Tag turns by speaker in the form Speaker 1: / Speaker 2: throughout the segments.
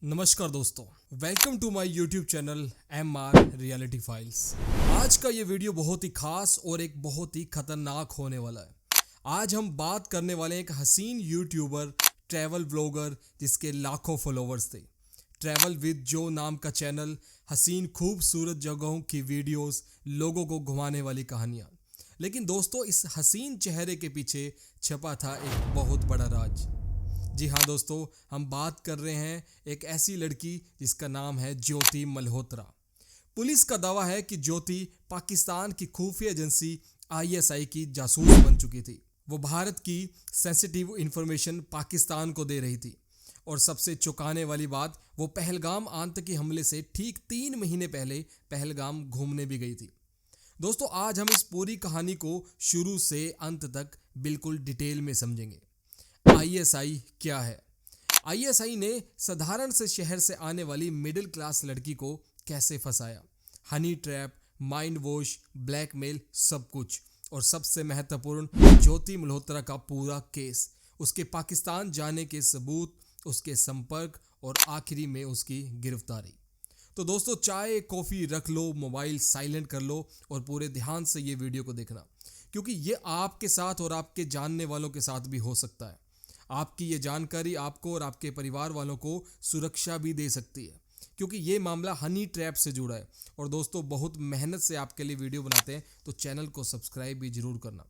Speaker 1: नमस्कार दोस्तों, welcome to my YouTube channel MR reality files. आज का ये वीडियो बहुत ही खास और एक बहुत ही खतरनाक होने वाला है। आज हम बात करने वाले हैं एक हसीन यूट्यूबर, ट्रैवल व्लॉगर जिसके लाखों फॉलोवर्स थे। ट्रैवल विद जो नाम का चैनल, हसीन खूबसूरत जगहों की वीडियोस, लोगों को घुमाने वाली कहानियाँ। लेकिन दोस्तों, इस हसीन चेहरे के पीछे छपा था एक बहुत बड़ा राज। जी हाँ दोस्तों, हम बात कर रहे हैं एक ऐसी लड़की जिसका नाम है ज्योति मल्होत्रा। पुलिस का दावा है कि ज्योति पाकिस्तान की खुफिया एजेंसी ISI की जासूस बन चुकी थी। वो भारत की सेंसिटिव इंफॉर्मेशन पाकिस्तान को दे रही थी। और सबसे चौंकाने वाली बात, वो पहलगाम आतंकी हमले से ठीक 3 महीने पहले पहलगाम घूमने भी गई थी। दोस्तों, आज हम इस पूरी कहानी को शुरू से अंत तक बिल्कुल डिटेल में समझेंगे। ISI क्या है? ISI ने साधारण से शहर से आने वाली मिडिल क्लास लड़की को कैसे फंसाया? Honey trap, mind wash, blackmail, सब कुछ। और सबसे महत्वपूर्ण, ज्योति मल्होत्रा का पूरा केस, उसके पाकिस्तान जाने के सबूत, उसके संपर्क और आखिरी में उसकी गिरफ्तारी। तो दोस्तों, चाय कॉफ़ी रख लो, मोबाइल साइलेंट कर लो और पूरे ध्यान से ये वीडियो को देखना, क्योंकि ये आपके साथ और आपके जानने वालों के साथ भी हो सकता है। आपकी ये जानकारी आपको और आपके परिवार वालों को सुरक्षा भी दे सकती है, क्योंकि ये मामला हनी ट्रैप से जुड़ा है। और दोस्तों, बहुत मेहनत से आपके लिए वीडियो बनाते हैं, तो चैनल को सब्सक्राइब भी जरूर करना,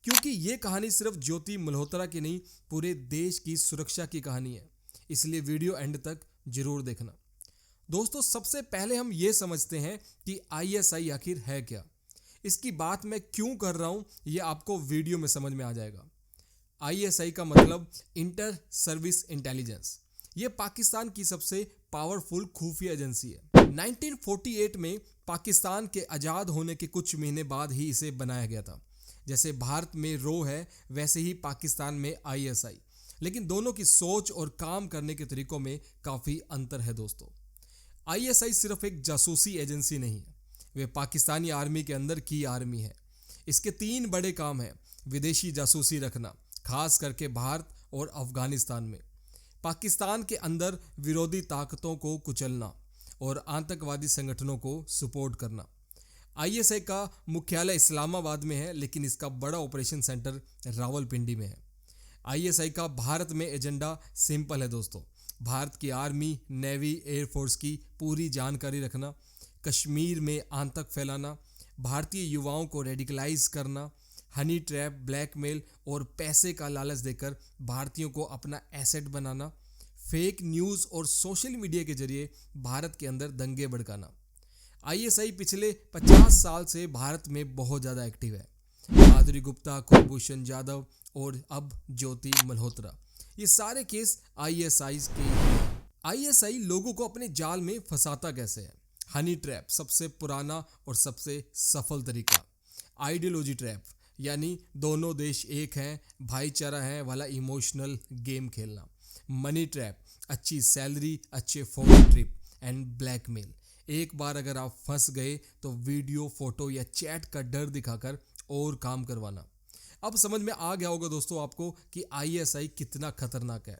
Speaker 1: क्योंकि ये कहानी सिर्फ ज्योति मल्होत्रा की नहीं, पूरे देश की सुरक्षा की कहानी है। इसलिए वीडियो एंड तक जरूर देखना। दोस्तों, सबसे पहले हम ये समझते हैं कि ISI आखिर है क्या। इसकी बात मैं क्यों कर रहा हूँ, ये आपको वीडियो में समझ में आ जाएगा। ISI का मतलब इंटर सर्विस इंटेलिजेंस। ये पाकिस्तान की सबसे पावरफुल खुफिया एजेंसी है। 1948 में पाकिस्तान के आज़ाद होने के कुछ महीने बाद ही इसे बनाया गया था। जैसे भारत में RAW है, वैसे ही पाकिस्तान में ISI। लेकिन दोनों की सोच और काम करने के तरीकों में काफ़ी अंतर है दोस्तों। ISI सिर्फ एक जासूसी एजेंसी नहीं है, वे पाकिस्तानी आर्मी के अंदर की आर्मी है। इसके 3 बड़े काम हैं। विदेशी जासूसी रखना, खास करके भारत और अफगानिस्तान में। पाकिस्तान के अंदर विरोधी ताकतों को कुचलना और आतंकवादी संगठनों को सपोर्ट करना। ISI का मुख्यालय इस्लामाबाद में है, लेकिन इसका बड़ा ऑपरेशन सेंटर रावलपिंडी में है। ISI का भारत में एजेंडा सिंपल है दोस्तों। भारत की आर्मी, नेवी, एयरफोर्स की पूरी जानकारी रखना, कश्मीर में आतंक फैलाना, भारतीय युवाओं को रेडिकलाइज करना, हनी ट्रैप, ब्लैकमेल और पैसे का लालच देकर भारतीयों को अपना एसेट बनाना, फेक न्यूज़ और सोशल मीडिया के जरिए भारत के अंदर दंगे भड़काना। ISI पिछले 50 साल से भारत में बहुत ज़्यादा एक्टिव है। माधुरी गुप्ता, कुलभूषण जाधव और अब ज्योति मल्होत्रा, ये सारे केस ISI के हैं। ISI लोगों को अपने जाल में फंसाता कैसे है? हनी ट्रैप सबसे पुराना और सबसे सफल तरीका। आइडियोलॉजी ट्रैप, यानी दोनों देश एक हैं, भाईचारा है वाला इमोशनल गेम खेलना। मनी ट्रैप, अच्छी सैलरी, अच्छे फॉरेन ट्रिप एंड ब्लैकमेल। एक बार अगर आप फंस गए तो वीडियो, फोटो या चैट का डर दिखाकर और काम करवाना। अब समझ में आ गया होगा दोस्तों आपको कि ISI कितना खतरनाक है।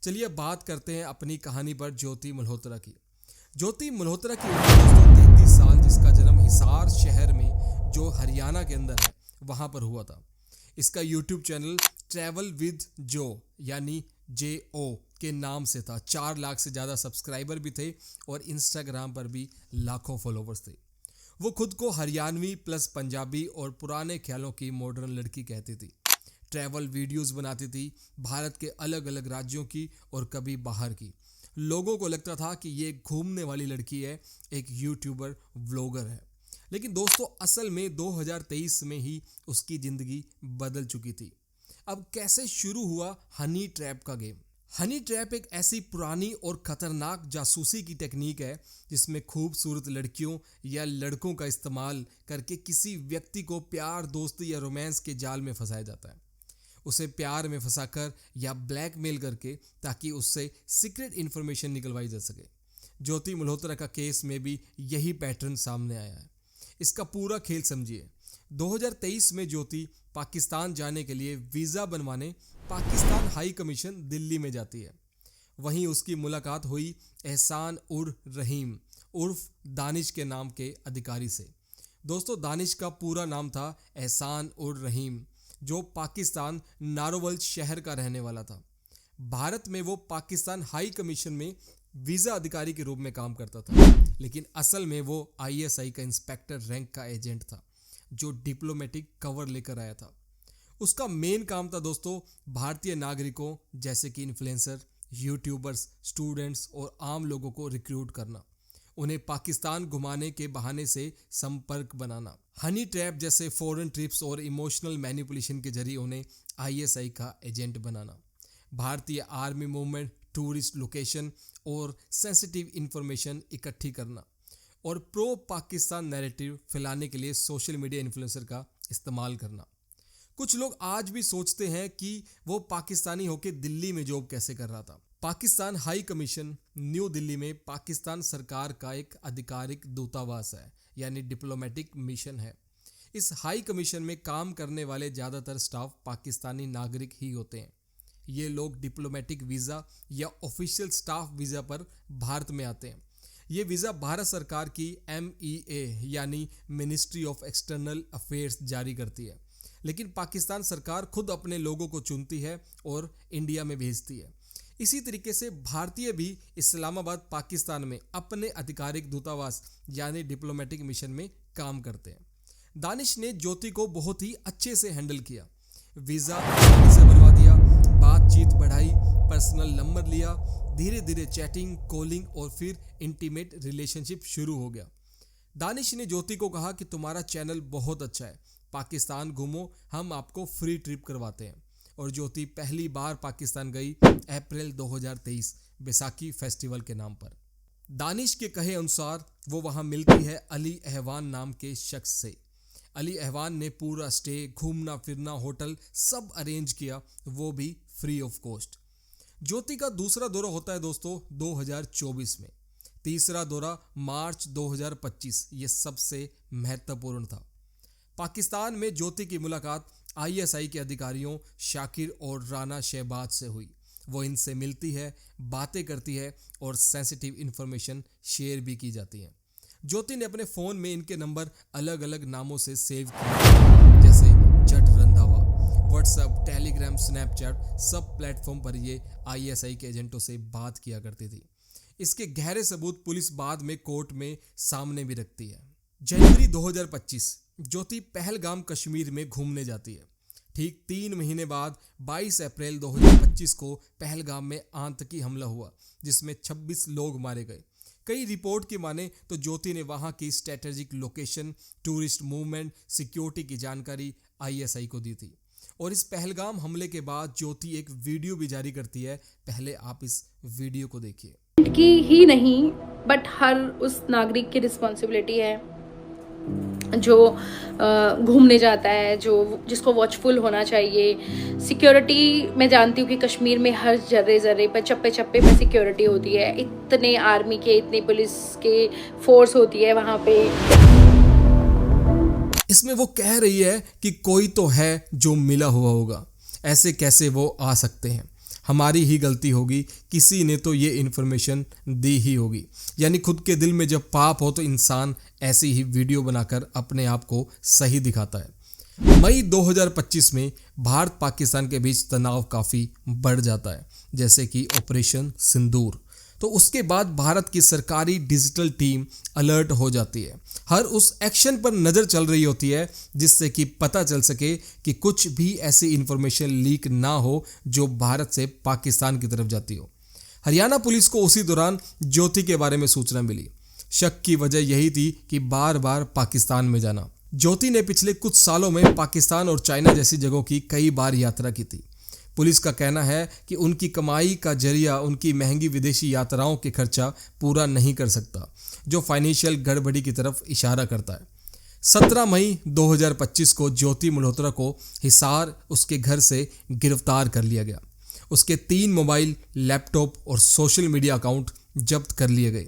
Speaker 1: चलिए बात करते हैं अपनी कहानी पर ज्योति मल्होत्रा की। ज्योति मल्होत्रा की उम्र दोस्तों 33 साल, जिसका जन्म हिसार शहर में, जो हरियाणा के अंदर है, वहाँ पर हुआ था। इसका यूट्यूब चैनल ट्रैवल विद जो यानी JO के नाम से था। 4 लाख से ज़्यादा सब्सक्राइबर भी थे और इंस्टाग्राम पर भी लाखों फॉलोवर्स थे। वो खुद को हरियाणवी प्लस पंजाबी और पुराने ख्यालों की मॉडर्न लड़की कहती थी। ट्रैवल वीडियोस बनाती थी, भारत के अलग अलग राज्यों की और कभी बाहर की। लोगों को लगता था कि ये घूमने वाली लड़की है, एक यूट्यूबर व्लॉगर है। लेकिन दोस्तों, असल में 2023 में ही उसकी ज़िंदगी बदल चुकी थी। अब कैसे शुरू हुआ हनी ट्रैप का गेम? हनी ट्रैप एक ऐसी पुरानी और ख़तरनाक जासूसी की टेक्निक है जिसमें खूबसूरत लड़कियों या लड़कों का इस्तेमाल करके किसी व्यक्ति को प्यार, दोस्ती या रोमांस के जाल में फंसाया जाता है। उसे प्यार में फंसाकर या ब्लैकमेल करके, ताकि उससे सीक्रेट इन्फॉर्मेशन निकलवाई जा सके। ज्योति मल्होत्रा का केस में भी यही पैटर्न सामने आया है। इसका पूरा खेल समझिए। 2023 में ज्योति पाकिस्तान जाने के लिए वीज़ा बनवाने पाकिस्तान हाई कमीशन दिल्ली में जाती है। वहीं उसकी मुलाकात हुई एहसान उर रहीम उर्फ दानिश के नाम के अधिकारी से। दोस्तों, दानिश का पूरा नाम था एहसान उर रहीम, जो पाकिस्तान नारोवल शहर का रहने वाला था। भारत में वो पाकिस्तान हाई कमीशन में वीज़ा अधिकारी के रूप में काम करता था, लेकिन असल में वो ISI का इंस्पेक्टर रैंक का एजेंट था, जो डिप्लोमेटिक कवर लेकर आया था। उसका मेन काम था दोस्तों, भारतीय नागरिकों जैसे कि इन्फ्लुएंसर, यूट्यूबर्स, स्टूडेंट्स और आम लोगों को रिक्रूट करना, उन्हें पाकिस्तान घुमाने के बहाने से संपर्क बनाना, हनी ट्रैप जैसे फॉरेन ट्रिप्स और इमोशनल मैनिपुलेशन के जरिए उन्हें ISI का एजेंट बनाना, भारतीय आर्मी मूवमेंट, टूरिस्ट लोकेशन और सेंसिटिव इंफॉर्मेशन इकट्ठी करना और प्रो पाकिस्तान नैरेटिव फैलाने के लिए सोशल मीडिया इन्फ्लुएंसर का इस्तेमाल करना। कुछ लोग आज भी सोचते हैं कि वो पाकिस्तानी होकर दिल्ली में जॉब कैसे कर रहा था। Pakistan high commission new Delhi में पाकिस्तान सरकार का एक आधिकारिक दूतावास है, यानी डिप्लोमेटिक मिशन है। इस हाई कमीशन में काम करने वाले ज़्यादातर स्टाफ पाकिस्तानी नागरिक ही होते हैं। ये लोग डिप्लोमेटिक वीज़ा या ऑफिशियल स्टाफ वीज़ा पर भारत में आते हैं। ये वीज़ा भारत सरकार की MEA यानी मिनिस्ट्री ऑफ एक्सटर्नल अफेयर्स जारी करती है, लेकिन पाकिस्तान सरकार खुद अपने लोगों को चुनती है और इंडिया में भेजती है। इसी तरीके से भारतीय भी इस्लामाबाद पाकिस्तान में अपने आधिकारिक दूतावास यानी डिप्लोमेटिक मिशन में काम करते हैं। दानिश ने ज्योति को बहुत ही अच्छे से हैंडल किया, वीज़ा से बनवा दिया, बातचीत बढ़ाई, पर्सनल नंबर लिया, धीरे धीरे चैटिंग, कॉलिंग और फिर इंटीमेट रिलेशनशिप शुरू हो गया। दानिश ने ज्योति को कहा कि तुम्हारा चैनल बहुत अच्छा है, पाकिस्तान घूमो, हम आपको फ्री ट्रिप करवाते हैं। और ज्योति पहली बार पाकिस्तान गई अप्रैल 2023 बैसाखी फेस्टिवल के नाम पर। दानिश के कहे अनुसार वो वहाँ मिलती है अली अहवान नाम के शख्स से। अली अहवान ने पूरा स्टे, घूमना फिरना, होटल सब अरेंज किया, वो भी फ्री ऑफ कॉस्ट। ज्योति का दूसरा दौरा होता है दोस्तों 2024 में, तीसरा दौरा मार्च 2025, ये सबसे महत्वपूर्ण था। पाकिस्तान में ज्योति की मुलाकात ISI के अधिकारियों शाकिर और राना शहबाज से हुई। वो इनसे मिलती है, बातें करती है और सेंसिटिव इन्फॉर्मेशन शेयर भी की जाती है। ज्योति ने अपने फ़ोन में इनके नंबर अलग अलग नामों से सेव किए, जैसे जट रंधावा। व्हाट्सएप, टेलीग्राम, स्नैपचैट सब प्लेटफॉर्म पर ये ISI के एजेंटों से बात किया करती थी। इसके गहरे सबूत पुलिस बाद में कोर्ट में सामने भी रखती है। जनवरी 2025 ज्योति पहलगाम कश्मीर में घूमने जाती है। ठीक 3 महीने बाद 22 अप्रैल 2025 को पहलगाम में आतंकी हमला हुआ, जिसमें 26 लोग मारे गए। कई रिपोर्ट की माने तो ज्योति ने वहां की strategic location, tourist movement, security की जानकारी ISI को दी थी। और इस पहलगाम हमले के बाद ज्योति एक वीडियो भी जारी करती है। पहले आप इस वीडियो को देखिए।
Speaker 2: की ही नहीं बट हर उस नागरिक की रिस्पॉन्सिबिलिटी है जो घूमने जाता है, जिसको वॉचफुल होना चाहिए। सिक्योरिटी मैं जानती हूँ कि कश्मीर में हर जर्रे जर्रे पर, चप्पे चप्पे पर सिक्योरिटी होती है। इतने आर्मी के, इतने पुलिस के फोर्स होती है वहाँ पे।
Speaker 1: इसमें वो कह रही है कि कोई तो है जो मिला हुआ होगा, ऐसे कैसे वो आ सकते हैं, हमारी ही गलती होगी, किसी ने तो ये इन्फॉर्मेशन दी ही होगी। यानी खुद के दिल में जब पाप हो तो इंसान ऐसी ही वीडियो बनाकर अपने आप को सही दिखाता है। मई 2025 में भारत पाकिस्तान के बीच तनाव काफ़ी बढ़ जाता है, जैसे कि ऑपरेशन सिंदूर। तो उसके बाद भारत की सरकारी डिजिटल टीम अलर्ट हो जाती है। हर उस एक्शन पर नज़र चल रही होती है जिससे कि पता चल सके कि कुछ भी ऐसी इन्फॉर्मेशन लीक ना हो जो भारत से पाकिस्तान की तरफ जाती हो। हरियाणा पुलिस को उसी दौरान ज्योति के बारे में सूचना मिली। शक की वजह यही थी कि बार बार पाकिस्तान में जाना। ज्योति ने पिछले कुछ सालों में पाकिस्तान और चाइना जैसी जगहों की कई बार यात्रा की थी। पुलिस का कहना है कि उनकी कमाई का जरिया उनकी महंगी विदेशी यात्राओं के खर्चा पूरा नहीं कर सकता, जो फाइनेंशियल गड़बड़ी की तरफ इशारा करता है। 17 मई 2025 को ज्योति मल्होत्रा को हिसार उसके घर से गिरफ्तार कर लिया गया। उसके 3 मोबाइल, लैपटॉप और सोशल मीडिया अकाउंट जब्त कर लिए गए।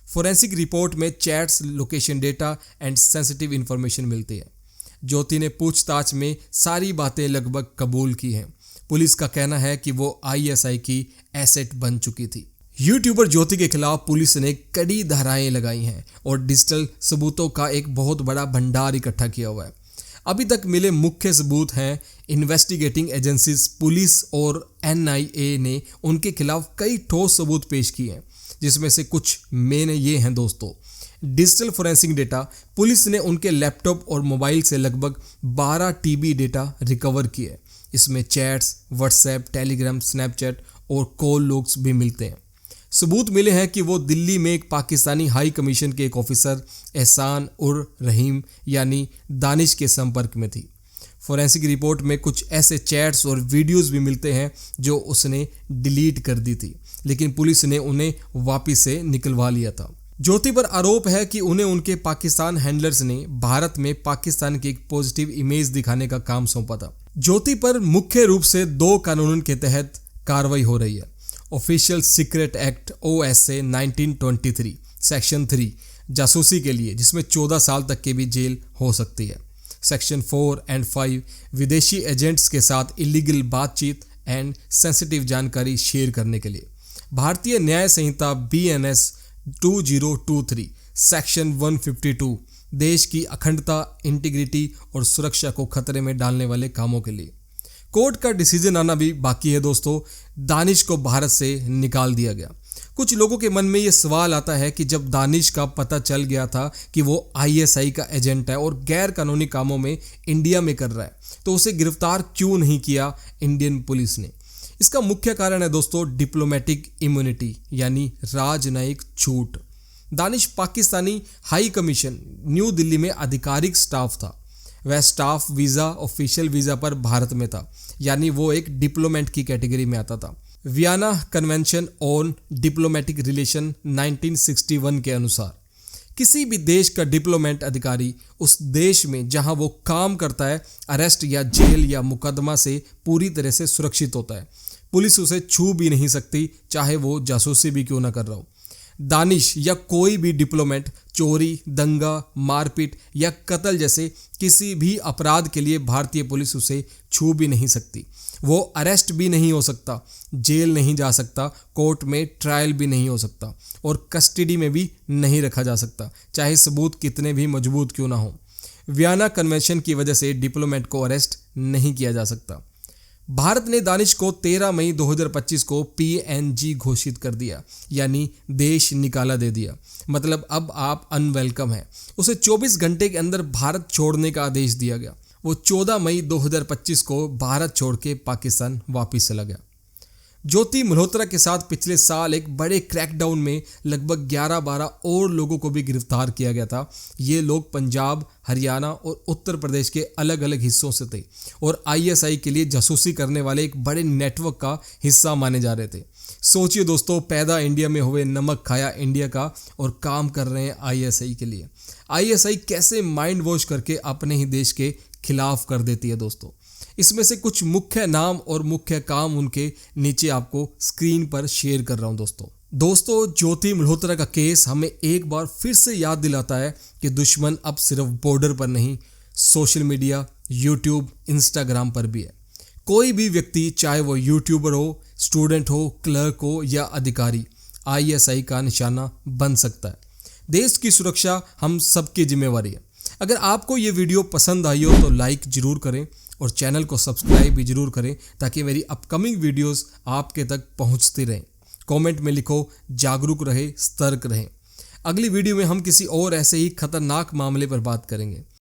Speaker 1: फोरेंसिक रिपोर्ट में chats, location data and sensitive information मिलती है। ज्योति ने पूछताछ में सारी बातें लगभग कबूल की हैं। पुलिस का कहना है कि वो आईएसआई की एसेट बन चुकी थी। यूट्यूबर ज्योति के खिलाफ पुलिस ने कड़ी धाराएं लगाई हैं और डिजिटल सबूतों का एक बहुत बड़ा भंडार इकट्ठा किया हुआ है। अभी तक मिले मुख्य सबूत हैं इन्वेस्टिगेटिंग एजेंसीज पुलिस और एनआईए ने उनके खिलाफ कई ठोस सबूत पेश किए हैं, जिसमें से कुछ मेन ये हैं दोस्तों। डिजिटल फोरेंसिक डेटा, पुलिस ने उनके लैपटॉप और मोबाइल से लगभग 12 टीबी डेटा रिकवर किए। इसमें चैट्स, व्हाट्सएप, टेलीग्राम, स्नैपचैट और कॉल लॉग्स भी मिलते हैं। सबूत मिले हैं कि वो दिल्ली में एक पाकिस्तानी हाई कमीशन के एक ऑफिसर एहसान उर रहीम यानी दानिश के संपर्क में थी। फोरेंसिक रिपोर्ट में कुछ ऐसे चैट्स और वीडियोस भी मिलते हैं जो उसने डिलीट कर दी थी, लेकिन पुलिस ने उन्हें वापस से निकलवा लिया था। ज्योति पर आरोप है कि उन्हें उनके पाकिस्तान हैंडलर्स ने भारत में पाकिस्तान की एक पॉजिटिव इमेज दिखाने का काम सौंपा था। ज्योति पर मुख्य रूप से 2 कानूनों के तहत कार्रवाई हो रही है। Official secret act OSA 1923 section 3 जासूसी के लिए, जिसमें 14 साल तक की भी जेल हो सकती है। सेक्शन 4 और 5 विदेशी एजेंट्स के साथ इलीगल बातचीत एंड सेंसिटिव जानकारी शेयर करने के लिए। भारतीय न्याय संहिता BNS 2023 सेक्शन 152 देश की अखंडता, इंटीग्रिटी और सुरक्षा को खतरे में डालने वाले कामों के लिए। कोर्ट का डिसीजन आना भी बाकी है दोस्तों। दानिश को भारत से निकाल दिया गया। कुछ लोगों के मन में ये सवाल आता है कि जब दानिश का पता चल गया था कि वो ISI का एजेंट है और गैर कानूनी कामों में इंडिया में कर रहा है, तो उसे गिरफ्तार क्यों नहीं किया इंडियन पुलिस ने। इसका मुख्य कारण है दोस्तों डिप्लोमेटिक इम्यूनिटी यानी राजनयिक छूट। Danish Pakistani high commission new Delhi में आधिकारिक स्टाफ था। वह स्टाफ वीज़ा, ऑफिशियल वीज़ा पर भारत में था, यानी वो एक डिप्लोमेट की कैटेगरी में आता था। Vienna convention on diplomatic relation 1961 के अनुसार किसी भी देश का डिप्लोमेट अधिकारी उस देश में जहां वो काम करता है अरेस्ट या जेल या मुकदमा से पूरी तरह से सुरक्षित होता है। पुलिस उसे छू भी नहीं सकती, चाहे वो जासूसी भी क्यों ना कर रहा हो। दानिश या कोई भी डिप्लोमेट चोरी, दंगा, मारपीट या कत्ल जैसे किसी भी अपराध के लिए भारतीय पुलिस उसे छू भी नहीं सकती। वो अरेस्ट भी नहीं हो सकता, जेल नहीं जा सकता, कोर्ट में ट्रायल भी नहीं हो सकता और कस्टडी में भी नहीं रखा जा सकता, चाहे सबूत कितने भी मजबूत क्यों ना हो। वियना कन्वेंशन की वजह से डिप्लोमेट को अरेस्ट नहीं किया जा सकता। भारत ने दानिश को 13 मई 2025 को PNG घोषित कर दिया, यानी देश निकाला दे दिया। मतलब अब आप अनवेलकम हैं। उसे 24 घंटे के अंदर भारत छोड़ने का आदेश दिया गया। वो 14 मई 2025 को भारत छोड़ के पाकिस्तान वापस चला गया। ज्योति मल्होत्रा के साथ पिछले साल एक बड़े क्रैकडाउन में लगभग 11-12 और लोगों को भी गिरफ्तार किया गया था। ये लोग पंजाब, हरियाणा और उत्तर प्रदेश के अलग अलग हिस्सों से थे और ISI के लिए जासूसी करने वाले एक बड़े नेटवर्क का हिस्सा माने जा रहे थे। सोचिए दोस्तों, पैदा इंडिया में हुए, नमक खाया इंडिया का और काम कर रहे हैं ISI के लिए। ISI कैसे माइंड वॉश करके अपने ही देश के खिलाफ कर देती है दोस्तों। इसमें से कुछ मुख्य नाम और मुख्य काम उनके नीचे आपको स्क्रीन पर शेयर कर रहा हूं दोस्तों। ज्योति मल्होत्रा का केस हमें एक बार फिर से याद दिलाता है कि दुश्मन अब सिर्फ बॉर्डर पर नहीं, सोशल मीडिया, यूट्यूब, इंस्टाग्राम पर भी है। कोई भी व्यक्ति, चाहे वो यूट्यूबर हो, स्टूडेंट हो, क्लर्क हो या अधिकारी, ISI का निशाना बन सकता है। देश की सुरक्षा हम सबकी जिम्मेवारी है। अगर आपको ये वीडियो पसंद आई हो तो लाइक जरूर करें और चैनल को सब्सक्राइब भी जरूर करें ताकि मेरी अपकमिंग वीडियोस आपके तक पहुंचती रहें। कमेंट में लिखो, जागरूक रहे, सतर्क रहें। अगली वीडियो में हम किसी और ऐसे ही खतरनाक मामले पर बात करेंगे।